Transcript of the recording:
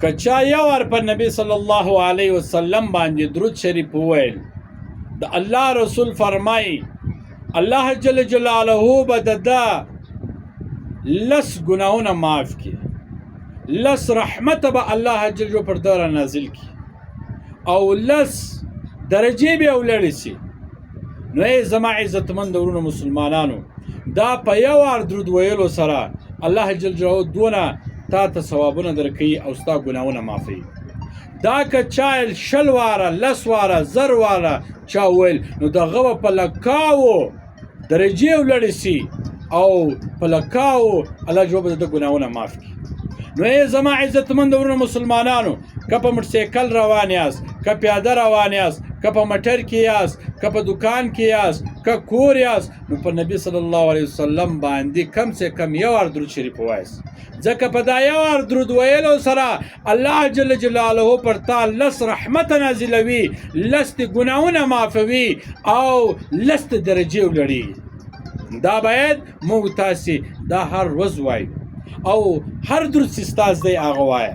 که چا یو وار په نبی صلی الله علیه وسلم باندې درود شریف وویل د الله رسول فرمایي الله جل جلاله به د ده لس ګناهونه معاف کړي، لس رحمت به الله جل جلاله پر ده را نازل کړي او لس درجې به ولړې سي. نو ای زما عزتمند ورونو مسلمانانو، دا په یو وار درود ویلو سره الله جل جلاله دونه تا ته ثوابونه درکوي او ستا ګناهونه معافوي. دا که چا شل واره، لس واره، زر واره چا ویل نو دغه به په لکاو درجې ولړې سي او په لکاو الله جل به د ګناهونه معاف کړي. نو ای زما عزتمند ورونو مسلمانانو، که په موټرسایکل روان یاست، که پیاده روان یاست، که په موټر کې یاست، که په دکان کې یاست، که کور یاست، نو په نبی صلی الله علیه وسلم باندې کم سے کم یو وار درود شریف ووایاست، ځکه په دا یو وار درود ویلو سره الله جل جلاله پر تا لس رحمت نازلوي، لس ګناهونه معافوي او لس درجې ولړي. دا باید موږ تاسې دا هر ورځ وایو او هر درود چې ستاسو دی هغه وایه.